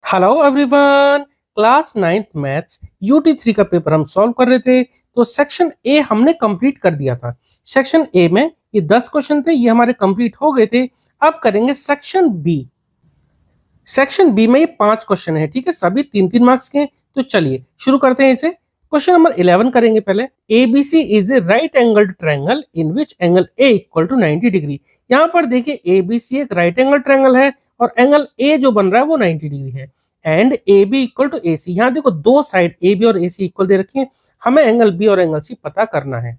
Hello everyone. Class 9th maths UT3 का paper हम solve कर रहे थे। तो सेक्शन ए हमने कंप्लीट कर दिया था। सेक्शन ए में ये 10 क्वेश्चन थे, ये हमारे कंप्लीट हो गए थे। अब करेंगे सेक्शन बी। सेक्शन बी में ये 5 क्वेश्चन है, ठीक है, सभी 3-3 मार्क्स के हैं। तो चलिए शुरू करते हैं इसे। क्वेश्चन नंबर 11 करेंगे पहले। ABC is a right angled triangle in which angle A equal to 90 degree. यहाँ पर देखिए ABC एक राइट एंगल ट्रायंगल है और एंगल A जो बन रहा है वो 90 डिग्री है। And AB equal to AC, यहाँ देखो दो साइड AB और AC इक्वल दे रखी है, हमें एंगल B और एंगल C पता करना है।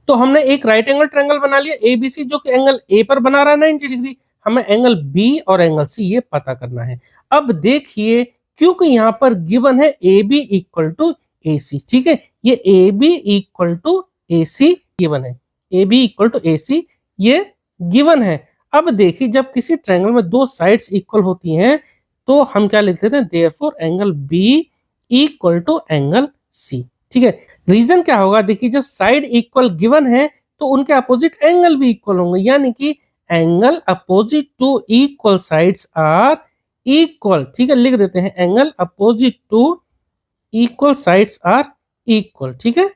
तो हमने एक राइट एंगल ट्रायंगल बना लिया ABC जो कि एंगल A पर बना रहा है 90 डिग्री। हमें एंगल B और एंगल C ये पता करना है। अब देखिए, क्योंकि यहाँ पर गिवन है AB इक्वल टू AC, ठीक है, ये AB equal to AC given है, AB इक्वल टू AC ये गिवन है। अब देखिए, जब किसी ट्रायंगल में दो साइड्स इक्वल होती हैं तो हम क्या लिख देते हैं, therefore angle B equal to angle C, ठीक है। रीजन क्या होगा, देखिए जब साइड इक्वल गिवन है तो उनके अपोजिट एंगल भी इक्वल होंगे, यानी कि angle opposite to equal sides are equal, ठीक है, लिख देते हैं angle opposite to equal sides are equal, ठीक है।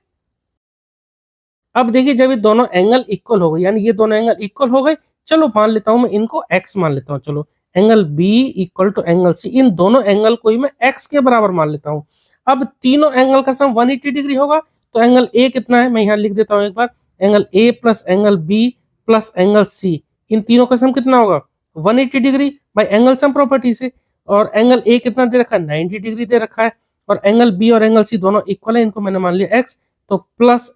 अब देखिए, जब ये दोनों एंगल इक्वल हो गए, यानी ये दोनों एंगल इक्वल हो गए, चलो मान लेता हूं मैं इनको x मान लेता हूं। चलो angle B equal to angle C, इन दोनों एंगल को ही मैं x के बराबर मान लेता हूं। अब तीनों एंगल का सम 180 डिग्री होगा, तो एंगल A कितना है मैं यहाँ लिख देता हूँ एक बार, angle A plus angle B plus angle C, इन तीनों का सम कितना होगा 180 degree by angle sum property से। और एंगल A कितना दे रखा है 90 डिग्री दे रखा है, और एंगल B और एंगल C दोनों इक्वल है, इनको मैंने मान लिया x, तो प्लस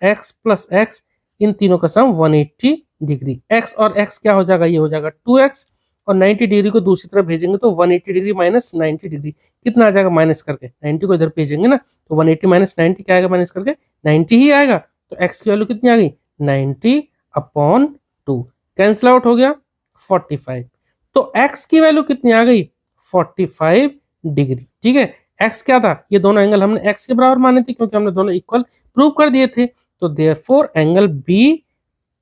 x इन तीनों का सम 180 डिग्री। x और x क्या हो जाएगा, ये हो जाएगा 2x, और 90 डिग्री को दूसरी तरफ भेजेंगे तो 180 डिग्री माइनस 90 डिग्री कितना आ जाएगा माइनस करके, 90 को इधर भेजेंगे ना, तो 180 माइनस 90 क्या आएगा माइनस करके 90 ही आएगा। तो x की वैल्यू कितनी आ गई 90/2, कैंसिल आउट हो गया 45। तो x की वैल्यू कितनी आ गई 45 डिग्री, ठीक है। x क्या था, ये दोनों एंगल हमने x के बराबर माने थे क्योंकि हमने दोनों इक्वल प्रूव कर दिए थे। तो देयरफॉर एंगल B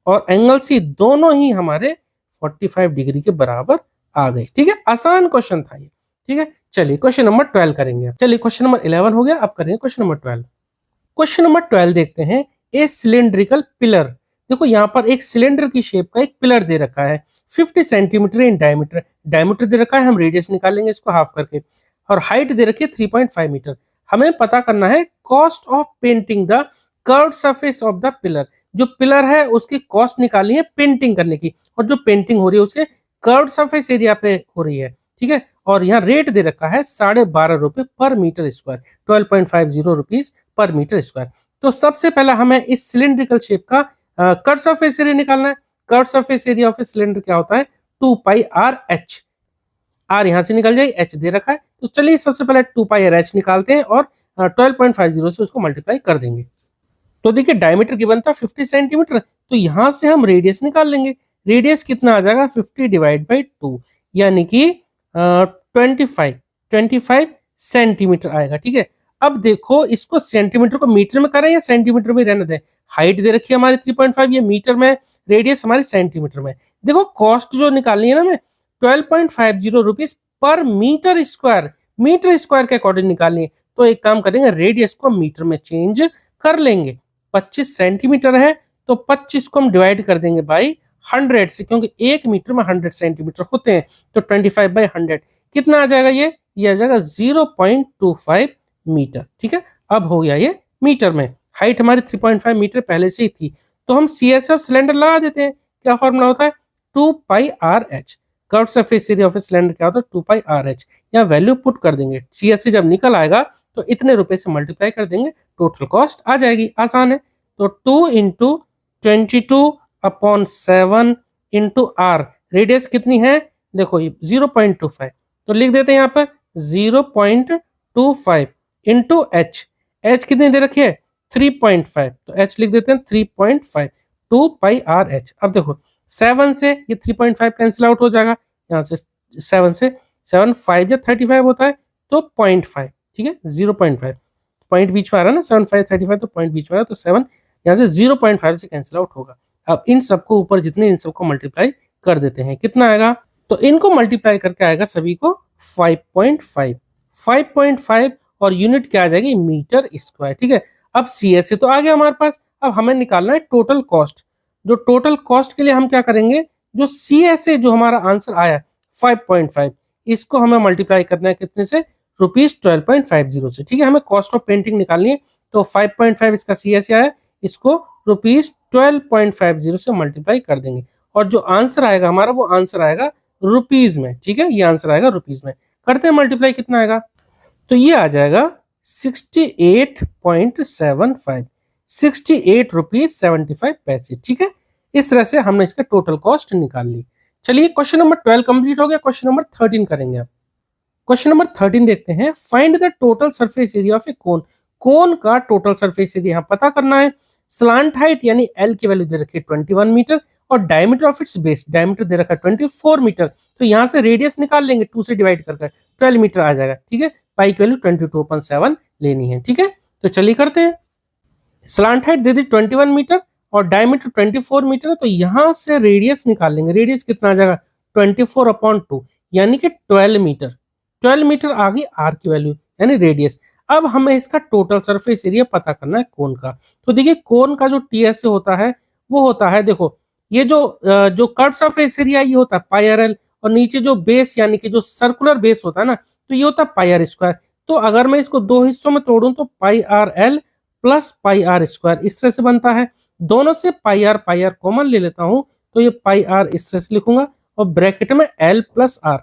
और एंगल C दोनों ही हमारे 45 डिग्री के बराबर आ गए, ठीक है। आसान क्वेश्चन था ये, ठीक है। चलिए क्वेश्चन नंबर 12 करेंगे। चलिए क्वेश्चन नंबर 11 हो गया, अब करेंगे क्वेश्चन नंबर 12। क्वेश्चन नंबर 12 देखते हैं। ए सिलेंड्रिकल पिलर, देखो यहाँ पर एक सिलेंडर की शेप का एक पिलर दे रखा है, 50 सेंटीमीटर इन डायमीटर, डायमीटर दे रखा है, हम रेडियस निकालेंगे इसको हाफ करके, और हाइट दे रखी है 3.5 मीटर। हमें पता करना है cost of painting the curved surface of the pillar, जो पिलर है उसकी कॉस्ट निकालनी है पेंटिंग करने की, और जो पेंटिंग हो रही है उसके कर्व्ड सरफेस एरिया पे हो रही है, ठीक है। और यहाँ रेट दे रखा है 12.5 रुपए per metre square, 12.50 rupees per metre square. तो सबसे पहला हमें इस सिलेंड्रिकल शेप का कर्व सरफेस एरिया निकालना है। Curve surface area of a cylinder क्या होता है 2πr/h, r यहां से निकल जाए, h दे रखा है, तो चलिए सबसे पहले 2πr/h निकालते हैं और 12.50 से उसको मल्टीप्लाई कर देंगे। तो देखिए डायमीटर गिवन था 50 सेंटीमीटर, तो यहां से हम रेडियस निकाल लेंगे। रेडियस कितना आ जाएगा 50 डिवाइड बाई 2, यानी कि 25 सेंटीमीटर आएगा, ठीक है। अब देखो इसको सेंटीमीटर को मीटर में करें या सेंटीमीटर में रहने दें। हाइट दे रखी है हमारी 3.5, ये मीटर में, रेडियस हमारी सेंटीमीटर में। देखो कॉस्ट जो निकालनी है ना हमें 12.50 rupees per metre square, metre square के अकॉर्डिंग निकालनी है। तो एक काम करेंगे, रेडियस को मीटर में चेंज कर लेंगे। 25 सेंटीमीटर है तो 25 को हम डिवाइड कर देंगे बाई 100 से, क्योंकि 1 मीटर में 100 सेंटीमीटर होते हैं, तो 25/100 कितना आ जाएगा, ये आ जाएगा 0.25 मीटर, ठीक है। अब हो गया ये मीटर में, हाइट हमारी 3.5 मीटर पहले से ही थी, तो हम CSF सिलेंडर लगा देते हैं। क्या फॉर्मूला होता है 2πr/h, curve surface area of a cylinder क्या होता है 2πr/h। यहाँ वैल्यू पुट कर देंगे, CSC जब निकल आएगा तो इतने रुपए से मल्टीप्लाई कर देंगे, टोटल कॉस्ट आ जाएगी, आसान है। तो 2 इंटू 22/7 इंटू r, रेडियस कितनी है देखो ये 0.25, तो लिख देते हैं यहाँ पर 0.25 इंटू h, h कितनी दे रखी है 3.5, तो h लिख देते हैं 3.5, 2πr/h। अब देखो 7 से ये 3.5 कैंसिल आउट हो जाएगा, यहाँ से 7 से 7 5 या 35 होता है, तो 0.5, ठीक है, 0.5 पॉइंट बीच में आ रहा है ना, 7 5 35, तो पॉइंट बीच में आ रहा है, तो 7 यहाँ से 0.5 से कैंसिल आउट होगा। अब इन सबको ऊपर जितने इन सबको मल्टीप्लाई कर देते हैं, कितना आएगा, तो इनको मल्टीप्लाई करके आएगा सभी को 5.5, 5.5 और यूनिट क्या आ जाएगी, मीटर स्क्वायर। ठीक है, अब CSA तो आ गया हमारे पास, अब हमें निकालना है टोटल कॉस्ट। जो टोटल कॉस्ट के लिए हम क्या करेंगे, जो CSA जो हमारा आंसर आया 5.5, इसको हमें मल्टीप्लाई करना है कितने से, ₹12.50 से। ठीक है, हमें कॉस्ट ऑफ पेंटिंग निकालनी है, तो 5.5 इसका CSA आया, इसको ₹12.50 से मल्टीप्लाई कर देंगे, और जो आंसर आएगा हमारा वो आंसर आएगा रुपीज में। ठीक है, ये आंसर आएगा रुपीज में। करते हैं मल्टीप्लाई, कितना आएगा, तो ये आ जाएगा 68.75, 68 रुपीज 75 पैसे। ठीक है, इस तरह से हमने इसका टोटल कॉस्ट निकाल ली। चलिए क्वेश्चन नंबर 12 कंप्लीट हो गया, क्वेश्चन नंबर 13 करेंगे अब। क्वेश्चन नंबर 13 देखते हैं, find the total surface area of a cone. Cone का टोटल सरफेस एरिया पता करना है। स्लांट हाइट यानी एल की वैल्यू दे रखी है 21 मीटर, और diameter of its base, diameter दे रखा है 24 मीटर। तो यहाँ से रेडियस निकाल लेंगे, 2 से डिवाइड करके 12 मीटर आ जाएगा। ठीक है, पाई की वैल्यू 22.7 लेनी है। ठीक है, तो चलिए करते हैं। स्लांट हाइट दे दी 21 मीटर और डायमीटर 24 मीटर, तो यहां से रेडियस निकाल लेंगे। रेडियस कितना आ जाएगा, 24/2 यानी कि 12 मीटर। 12 मीटर आ गई आर की वैल्यू यानी रेडियस। अब हमें इसका टोटल सरफेस एरिया पता करना है कोन का। तो देखिए कोन का जो TSA होता है वो होता है, देखो ये जो कर्व सरफेस एरिया ये होता है πRL, और नीचे जो बेस यानी कि जो सर्कुलर बेस होता है ना, तो ये होता है πr²। तो अगर मैं इसको दो हिस्सों में तोड़ूं तो πRL प्लस πr², इस तरह से बनता है। दोनों से πr कॉमन ले लेता हूं, तो ये πr इस तरह से लिखूंगा, और ब्रैकेट में L प्लस R।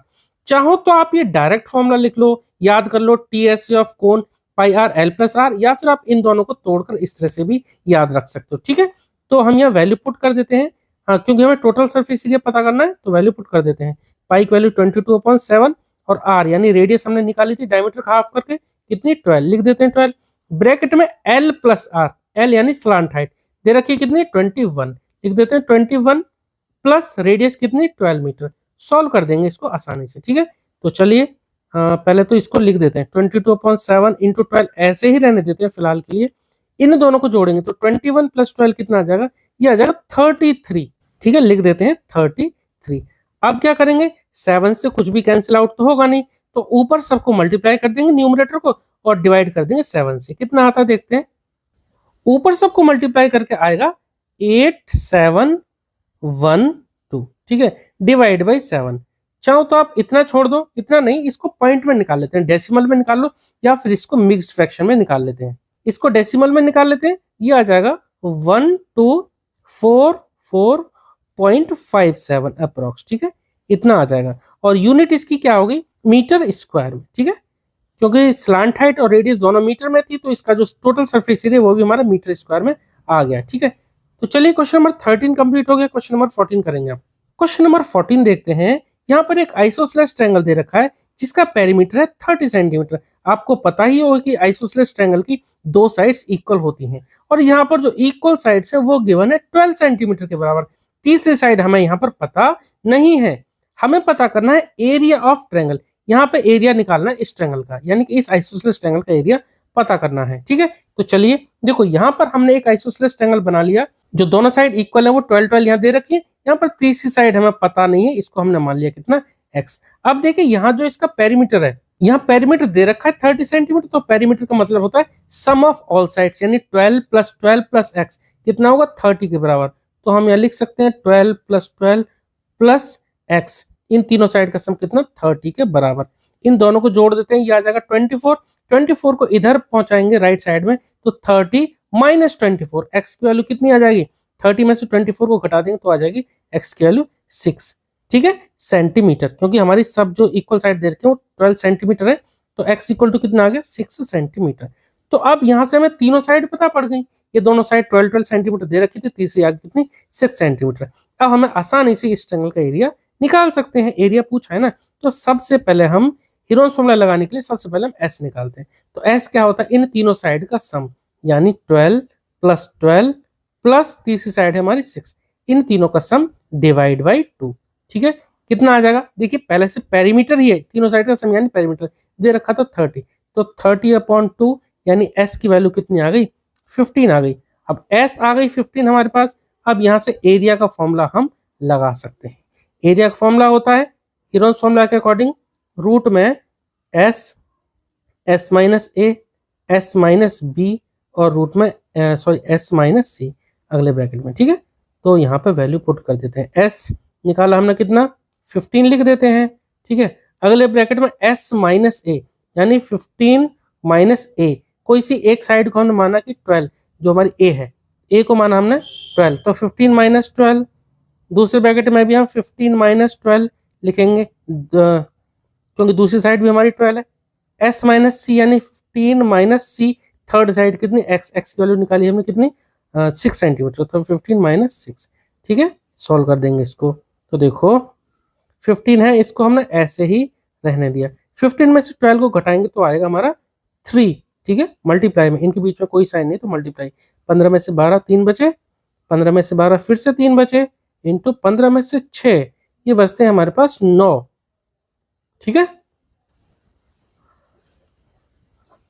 चाहो तो आप ये डायरेक्ट फॉर्मूला लिख लो, याद कर लो TSA of cone πRL plus R, या फिर आप इन दोनों को तोड़कर इस तरह से भी याद रख सकते हो। ठीक है, तो हम यहाँ वैल्यू पुट कर देते हैं, हाँ क्योंकि हमें टोटल सरफेस एरिया पता करना है, तो वैल्यू पुट कर देते हैं। पाई की वैल्यू 22.7 और R यानी रेडियस हमने निकाली थी डायमीटर का हाफ करके, कितनी 12, लिख देते हैं 12। ब्रैकेट में L प्लस R, L यानी स्लांट हाइट दे रखी है कितनी 21, लिख देते हैं 21 प्लस रेडियस कितनी 12 मीटर। सॉल्व कर देंगे इसको आसानी से। ठीक है, तो चलिए पहले तो इसको लिख देते हैं 22.7 इंटू 12, ऐसे ही रहने देते हैं फिलहाल के लिए। इन दोनों को जोड़ेंगे तो 21 प्लस 12 कितना आ जाएगा, ये आ जाएगा 33। ठीक है, लिख देते हैं 33। अब क्या करेंगे, 7 से कुछ भी कैंसिल आउट तो होगा नहीं, तो ऊपर सबको मल्टीप्लाई कर देंगे न्यूमरेटर को, और डिवाइड कर देंगे 7 से। कितना आता है देखते हैं, ऊपर सबको मल्टीप्लाई करके आएगा 8712। ठीक है, डिवाइड बाई 7। चाहो तो आप इतना छोड़ दो, इतना नहीं, इसको पॉइंट में निकाल लेते हैं, डेसिमल में निकाल लो, या फिर इसको मिक्स्ड फ्रैक्शन में निकाल लेते हैं। इसको डेसिमल में निकाल लेते हैं, ये आ जाएगा 1244.57 अप्रोक्स। ठीक है, इतना आ जाएगा, और यूनिट इसकी क्या होगी, मीटर स्क्वायर में। ठीक है, क्योंकि स्लांट हाइट और रेडियस दोनों मीटर में थी, तो इसका जो टोटल सरफेस एरिया वो भी हमारा मीटर स्क्वायर में आ गया। ठीक है, तो चलिए क्वेश्चन नंबर 13 कंप्लीट हो गया, क्वेश्चन नंबर 14 करेंगे आप। क्वेश्चन नंबर 14 देखते हैं, यहाँ पर एक आइसोसेलेस ट्रायंगल दे रखा है जिसका पेरीमीटर है 30 सेंटीमीटर। आपको पता ही होगा कि आइसोसेलेस ट्रायंगल की दो साइड्स इक्वल होती हैं, और यहाँ पर जो इक्वल साइड्स है वो गिवन है 12 सेंटीमीटर के बराबर। तीसरी साइड हमें यहाँ पर पता नहीं है, हमें पता करना है एरिया ऑफ ट्रायंगल। यहाँ पे एरिया निकालना है इस ट्रायंगल का, यानी कि इस आइसोसेलेस ट्रायंगल का एरिया पता करना है। ठीक है, तो चलिए देखो यहाँ पर हमने एक आइसोसेलेस ट्रायंगल बना लिया, जो दोनों साइड इक्वल है वो 12 यहाँ दे रखी है। यहाँ पर तीसरी साइड हमें पता नहीं है, इसको हमने मान लिया कितना x। अब देखिए यहाँ जो इसका पेरीमीटर है, यहाँ पेरीमीटर दे रखा है 30 सेंटीमीटर, तो पेरीमीटर का मतलब होता है सम ऑफ ऑल साइड्स, यानी 12 प्लस 12 प्लस x कितना होगा 30 के बराबर। तो हम यहाँ लिख सकते हैं 12 प्लस 12 प्लस x, इन तीनों साइड का सम कितना 30 के बराबर। इन दोनों को जोड़ देते हैं, ये आ जाएगा 24। 24 को इधर पहुंचाएंगे राइट साइड में, तो 30 माइनस 24, x की वैल्यू कितनी आ जाएगी, 30 में से 24 को घटा देंगे तो आ जाएगी x की वैल्यू 6। ठीक है, सेंटीमीटर, क्योंकि हमारी सब जो इक्वल साइड दे रखे हैं वो 12 सेंटीमीटर है, तो x इक्वल टू कितना आ गया 6 सेंटीमीटर। तो अब यहाँ से हमें तीनों साइड पता पड़ गई, ये दोनों साइड 12 सेंटीमीटर दे रखी थी, तीसरी आ गई कितनी 6 सेंटीमीटर। अब हमें आसानी से इस ट्रायंगल का एरिया निकाल सकते हैं, एरिया पूछा है ना। तो सबसे पहले हम हीरोन फॉर्मूला लगाने के लिए सबसे पहले हम s निकालते हैं। तो s क्या होता है, इन तीनों साइड का सम, यानी 12 प्लस 12 प्लस तीसरी साइड है हमारी 6, इन तीनों का सम डिवाइड बाई 2। ठीक है, कितना आ जाएगा, देखिए पहले से पेरीमीटर ही है, तीनों साइड का सम यानी पेरीमीटर दे रखा था 30, तो 30/2 यानी s की वैल्यू कितनी आ गई 15 आ गई। अब s आ गई 15 हमारे पास। अब यहाँ से एरिया का फॉर्मूला हम लगा सकते हैं। एरिया का फॉर्मूला होता है हीरोन्स फॉर्मूला के अकॉर्डिंग रूट में एस, एस माइनस ए, एस माइनस बी और रूट में सॉरी एस माइनस सी अगले ब्रैकेट में, ठीक है। तो यहाँ पे वैल्यू पुट कर देते हैं। एस निकाला हमने कितना 15 लिख देते हैं, ठीक है। अगले ब्रैकेट में एस माइनस ए यानी 15 माइनस ए, कोई सी एक साइड को हमने माना कि 12 जो हमारी ए है, ए को माना हमने 12, तो 15 माइनस 12। दूसरे ब्रैकेट में भी हम 15 माइनस 12 लिखेंगे क्योंकि दूसरी साइड भी हमारी 12 है। एस माइनस सी यानी 15 माइनस सी, थर्ड साइड कितनी एक्स, एक्स की वैल्यू निकाली हमने कितनी 6 सेंटीमीटर, तो 15 माइनस 6, ठीक है। सॉल्व कर देंगे इसको, तो देखो 15 है, इसको हमने ऐसे ही रहने दिया। 15 में से 12 को घटाएंगे तो आएगा हमारा 3, ठीक है। मल्टीप्लाई में इनके बीच में कोई साइन नहीं तो मल्टीप्लाई, 15 में से 12 3 बचे, 15 में से 12 फिर से 3 बचे, इंटू 15 में से 6, ये बचते हैं हमारे पास 9, ठीक है।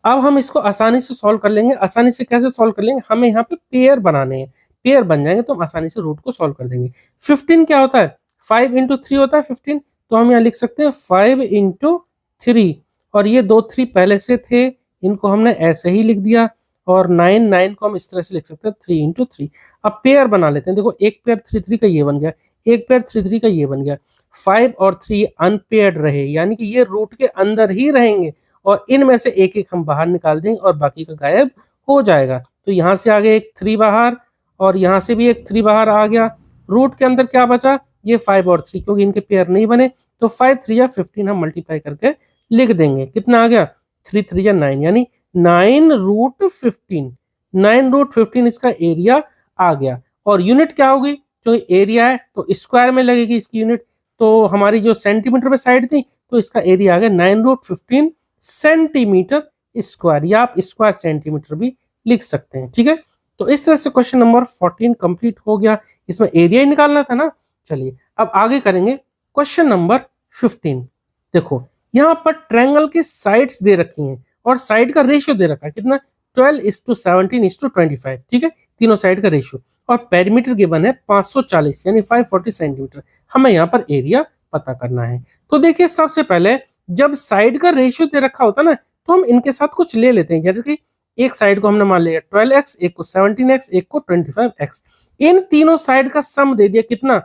अब हम इसको आसानी से सॉल्व कर लेंगे। आसानी से कैसे सॉल्व कर लेंगे, हमें यहाँ पे पेयर बनाने हैं, पेयर बन जाएंगे तो हम आसानी से रूट को सॉल्व कर देंगे। 15 क्या होता है 5 इंटू 3 होता है 15, तो हम यहाँ लिख सकते हैं 5 इंटू 3, और ये 2 3 पहले से थे, इनको हमने ऐसे ही लिख दिया, और 9 9 को हम इस तरह से लिख सकते हैं 3 इंटू 3। अब पेयर बना लेते हैं, देखो एक पेयर 3 3 का ये बन गया, एक पेयर 3 3 का ये बन गया, 5 और 3 अनपेयर्ड रहे, यानी कि ये रूट के अंदर ही रहेंगे, और इनमें से एक एक हम बाहर निकाल देंगे और बाकी का गायब हो जाएगा। तो यहाँ से आगे एक 3 बाहर, और यहाँ से भी एक 3 बाहर आ गया। रूट के अंदर क्या बचा, ये 5 और 3, क्योंकि इनके पेयर नहीं बने, तो 5 3 या 15 हम मल्टीप्लाई करके लिख देंगे। कितना आ गया 3 3 या 9, यानी 9 रूट 15, 9 रूट 15 इसका एरिया आ गया। और यूनिट क्या होगी, क्योंकि एरिया है तो स्क्वायर में लगेगी इसकी यूनिट, तो हमारी जो सेंटीमीटर में साइड थी तो इसका एरिया आ गया 9 रूट 15 सेंटीमीटर स्क्वायर, या आप स्क्वायर सेंटीमीटर भी लिख सकते हैं, ठीक है। तो इस तरह से क्वेश्चन नंबर 14 कंप्लीट हो गया, इसमें एरिया ही निकालना था ना। चलिए अब आगे करेंगे क्वेश्चन नंबर 15। देखो यहाँ पर ट्रायंगल की साइड्स दे रखी हैं और साइड का रेशियो दे रखा है कितना 12:17:25, ठीक है, तीनों साइड का रेशियो, और पेरीमीटर गिवन है 540 यानी 540 सेंटीमीटर। हमें यहाँ पर एरिया पता करना है। तो देखिए सबसे पहले जब साइड का रेशियो दे रखा होता है ना, तो हम इनके साथ कुछ ले लेते हैं, जैसे कि एक साइड को हमने मान लिया 12x, एक को 17x, एक को 25x, इन तीनों साइड का सम दे दिया कितना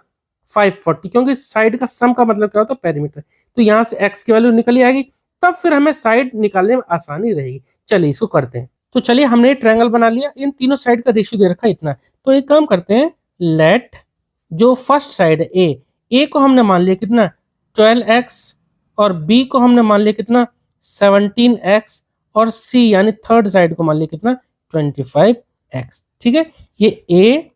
540, क्योंकि साइड का सम का मतलब क्या होता है पेरीमीटर, तो यहाँ से x की वैल्यू निकल आएगी, तब फिर हमें साइड निकालने में आसानी रहेगी। चलिए इसको करते हैं। तो चलिए हमने ट्रायंगल बना लिया, इन तीनों साइड का रेशियो दे रखा है इतना, तो एक काम करते हैं, लेट जो फर्स्ट साइड है ए को हमने मान लिया कितना 12x, और बी को हमने मान लिया कितना 17x, और सी यानी थर्ड साइड को मान लिया कितना 25x, ठीक है। ये ए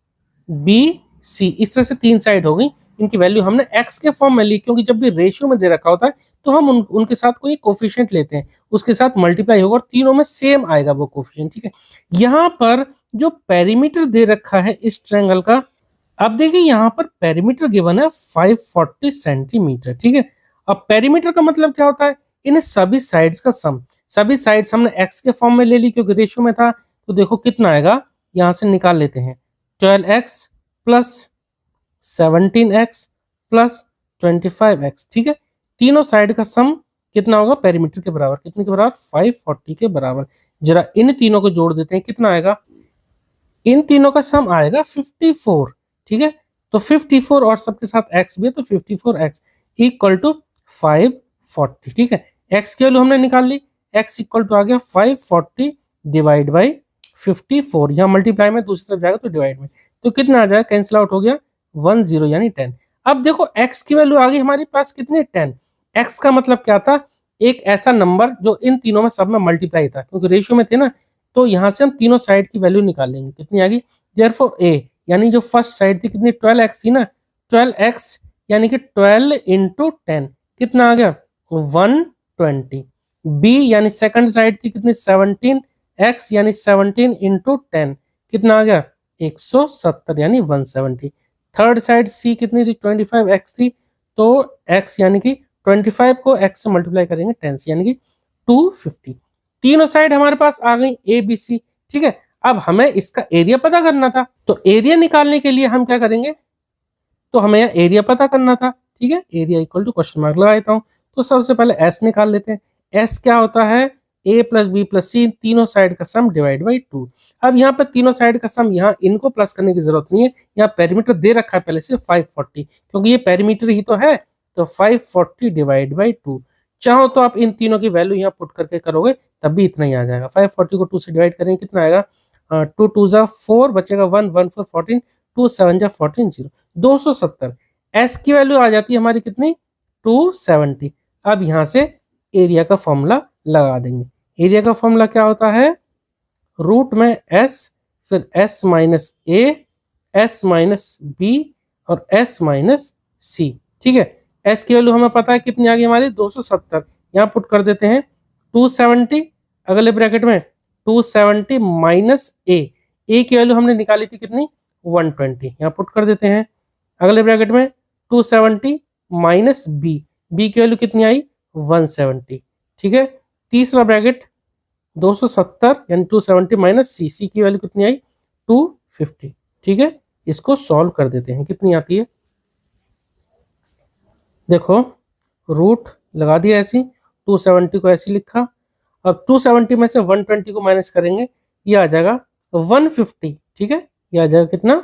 बी सी इस तरह से तीन साइड हो गई, इनकी वैल्यू हमने x के फॉर्म में ली, क्योंकि जब भी रेशियो में दे रखा होता है तो हम उनके साथ कोई कोफिशिएंट लेते हैं, उसके साथ मल्टीप्लाई होगा और तीनों में सेम आएगा वो कोफिशिएंट, ठीक है। यहाँ पर जो पेरीमीटर दे रखा है इस ट्रायंगल का, अब देखिए यहाँ पर पेरीमीटर गिवन है 540 सेंटीमीटर, ठीक है। अब पेरीमीटर का मतलब क्या होता है, इन सभी साइड्स का सम, सभी साइड्स हमने x के फॉर्म में ले ली क्योंकि रेशियो में था, तो देखो कितना आएगा, यहाँ से निकाल लेते हैं 12x plus 17x plus 25x, ठीक है। तीनों साइड का सम कितना होगा पेरीमीटर के बराबर, कितने के बराबर 540 के बराबर। जरा इन तीनों को जोड़ देते हैं, कितना आएगा, इन तीनों का सम आएगा 54, ठीक है। तो 54 और सबके साथ x भी है, तो 54x इक्वल टू 540, ठीक है। x की वैल्यू हमने निकाल ली, x इक्वल टू आ गया 540 डिवाइड बाई 54, यहाँ मल्टीप्लाई में दूसरी तरफ जाएगा तो डिवाइड में, तो कितना आ जाएगा, कैंसिल आउट हो गया 10 यानी 10। अब देखो x की वैल्यू आ गई हमारे पास कितनी 10, x का मतलब क्या था, एक ऐसा नंबर जो इन तीनों में सब में मल्टीप्लाई था, क्योंकि रेशियो में थे ना, तो यहाँ से हम तीनों साइड की वैल्यू निकाल लेंगे, कितनी आ गई, देयरफॉर a यानी जो फर्स्ट साइड थी कितनी 12x थी ना, 12x यानी कि 12 इंटू 10 कितना आ गया 120, b यानी सेकंड साइड थी कितनी 17x यानी 17 इंटू 10 कितना आ गया 170 यानी 170, थर्ड साइड c कितनी थी 25x थी, तो x यानी कि 25 को x से मल्टीप्लाई करेंगे 10 से यानी कि 250, तीनों साइड हमारे पास आ गई ए बी सी, ठीक है। अब हमें इसका एरिया पता करना था, तो एरिया निकालने के लिए हम क्या करेंगे, तो हमें यहाँ एरिया पता करना था, ठीक है। Area equal to question mark लगा देता हूँ, तो सबसे पहले एस निकाल लेते हैं। एस क्या होता है, ए प्लस बी प्लस सी, तीनों साइड का सम डिवाइड बाई 2। अब यहाँ पर तीनों साइड का सम, यहाँ इनको प्लस करने की जरूरत नहीं है, यहाँ पेरीमीटर दे रखा है पहले से 540, क्योंकि ये पेरीमीटर ही तो है, तो 540 डिवाइड बाई 2। चाहो तो आप इन तीनों की वैल्यू यहाँ पुट करके करोगे तब भी इतना ही आ जाएगा। 540 को 2 से डिवाइड करेंगे कितना आएगा, 2 2 जा 4, बचेगा 1 1 4 14, 2 7 जा 14 0, 270। एस की वैल्यू आ जाती है हमारी कितनी, 270। अब यहाँ से एरिया का फॉर्मूला लगा देंगे। एरिया का फॉर्मूला क्या होता है, रूट में एस, फिर एस माइनस ए, एस माइनस बी और एस माइनस सी। ठीक है, एस की वैल्यू हमें पता है कितनी आ गई हमारी, 270। यहाँ पुट कर देते हैं 270, अगले ब्रैकेट में 270 माइनस ए की वैल्यू हमने निकाली थी कितनी, 120, यहाँ पुट कर देते हैं। अगले ब्रैकेट में 270 माइनस बी की वैल्यू कितनी आई, 170। ठीक है, तीसरा ब्रैकेट 270 यानी 270 माइनस सी की वैल्यू कितनी आई, 250। ठीक है, इसको सॉल्व कर देते हैं, कितनी आती है, देखो रूट लगा दिया ऐसी, 270 को ऐसी लिखा। अब 270 में से 120 को माइनस करेंगे, ये आ जाएगा 150। ठीक है, ये आ जाएगा कितना,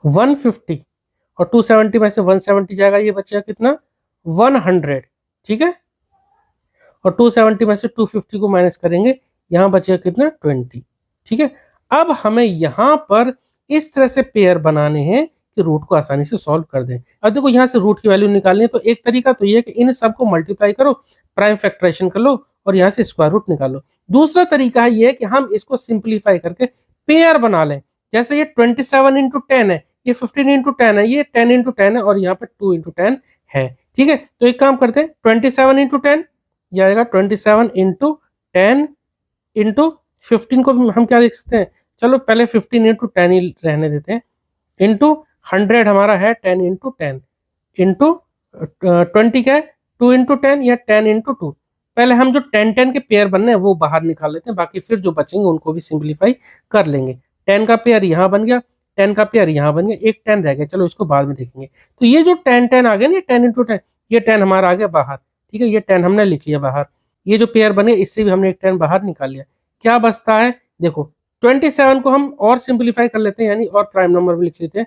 150, और 270 में से 170 जाएगा, ये बचेगा कितना, 100। ठीक है, और 270 में से 250 को माइनस करेंगे, यहाँ बचेगा कितना, 20। ठीक है, अब हमें यहाँ पर इस तरह से पेयर बनाने हैं कि रूट को आसानी से सॉल्व कर दें। अब देखो यहाँ से रूट की वैल्यू निकालनी है, तो एक तरीका तो ये है कि इन सबको मल्टीप्लाई करो, प्राइम फैक्टराइजेशन कर लो और यहाँ से स्क्वायर रूट निकालो। दूसरा तरीका है ये कि हम इसको सिंप्लीफाई करके पेयर बना लें। जैसे ये 27 इंटू 10 है, ये 15 इंटू 10 है, ये 10 इंटू 10 है, और यहाँ पे 2 इंटू 10 है। ठीक है, तो एक काम करते हैं, 27 इंटू 10 ये आएगा 27 इंटू 10 इंटू 15 को हम क्या लिख सकते हैं, चलो पहले 15 इंटू 10 ही रहने देते हैं, इंटू 100 हमारा है 10 इंटू 10 इंटू 20 क्या है, 2 इंटू 10 या 10 इंटू 2। पहले हम जो 10 के पेयर बनने हैं वो बाहर निकाल लेते हैं, बाकी फिर जो बचेंगे उनको भी सिंप्लीफाई कर लेंगे। 10 का पेयर यहाँ बन गया, 10 का पेयर यहाँ बन गया, एक 10 रह गया, चलो इसको बाद में देखेंगे। तो ये जो 10 आ गया ना, 10 इंटू 10, ये 10 हमारा आ गया बाहर। ठीक है, ये 10 हमने लिख लिया बाहर, ये जो पेयर बने इससे भी हमने एक 10 बाहर निकाल लिया। क्या बचता है, देखो 27 को हम और सिंप्लीफाई कर लेते हैं, यानी और प्राइम नंबर भी लिख लेते हैं,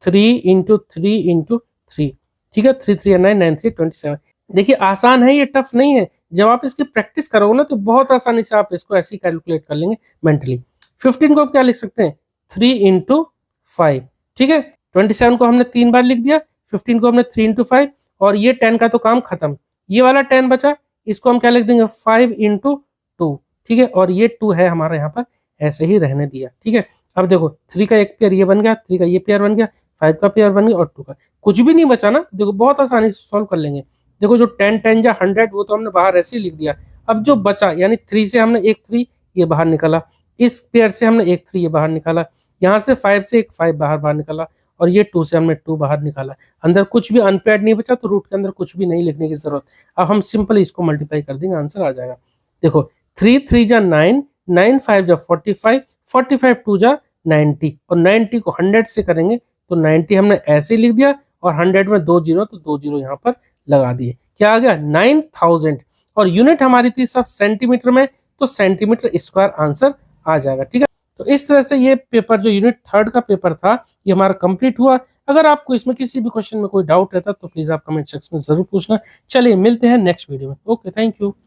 3 इंटू 3 इंटू 3। ठीक है, 3 3 9 9 3 27। देखिए आसान है, ये टफ नहीं है। जब आप इसकी प्रैक्टिस करोगे ना तो बहुत आसानी से आप इसको ऐसे ही कैलकुलेट कर लेंगे मेंटली। 15 को क्या लिख सकते हैं, 3 इंटू 5। ठीक है, 27 को हमने 3 बार लिख दिया, 15 को हमने 3 इंटू 5, और ये 10 का तो काम खत्म। ये वाला 10 बचा, इसको हम क्या लिख देंगे, 5 इंटू 2। ठीक है, और ये 2 है हमारा यहाँ पर, ऐसे ही रहने दिया। ठीक है, अब देखो 3 का एक पेयर ये बन गया, 3 का ये पेयर बन गया, 5 का पेयर बन गया, और 2 का कुछ भी नहीं बचा ना। देखो बहुत आसानी से सॉल्व कर लेंगे। देखो जो 10 10 या 100 वो तो हमने बाहर ऐसे ही लिख दिया। अब जो बचा, यानी 3 से हमने एक 3 ये बाहर निकाला, इस पेयर से हमने एक 3 ये बाहर निकाला, यहाँ से 5 से एक 5 बाहर निकाला, और ये 2 से हमने 2 बाहर निकाला। अंदर कुछ भी अनपेयर्ड नहीं बचा, तो रूट के अंदर कुछ भी नहीं लिखने की जरूरत। अब हम सिंपल इसको मल्टीप्लाई कर देंगे, आंसर आ जाएगा। देखो 3 3 जा 9, 9 5 जा 45, 45 2 जा 90, और 90 को 100 से करेंगे तो 90 हमने ऐसे ही लिख दिया, और 100 में 2 जीरो, तो 2 जीरो यहाँ पर लगा दिए। क्या आ गया, 9000। और यूनिट हमारी थी सब सेंटीमीटर में, तो सेंटीमीटर स्क्वायर आंसर आ जाएगा। ठीक है, तो इस तरह से ये पेपर जो यूनिट 3 का पेपर था ये हमारा कंप्लीट हुआ। अगर आपको इसमें किसी भी क्वेश्चन में कोई डाउट रहता तो प्लीज आप कमेंट सेक्शन में जरूर पूछना। चलिए मिलते हैं नेक्स्ट वीडियो में। Okay, thank you.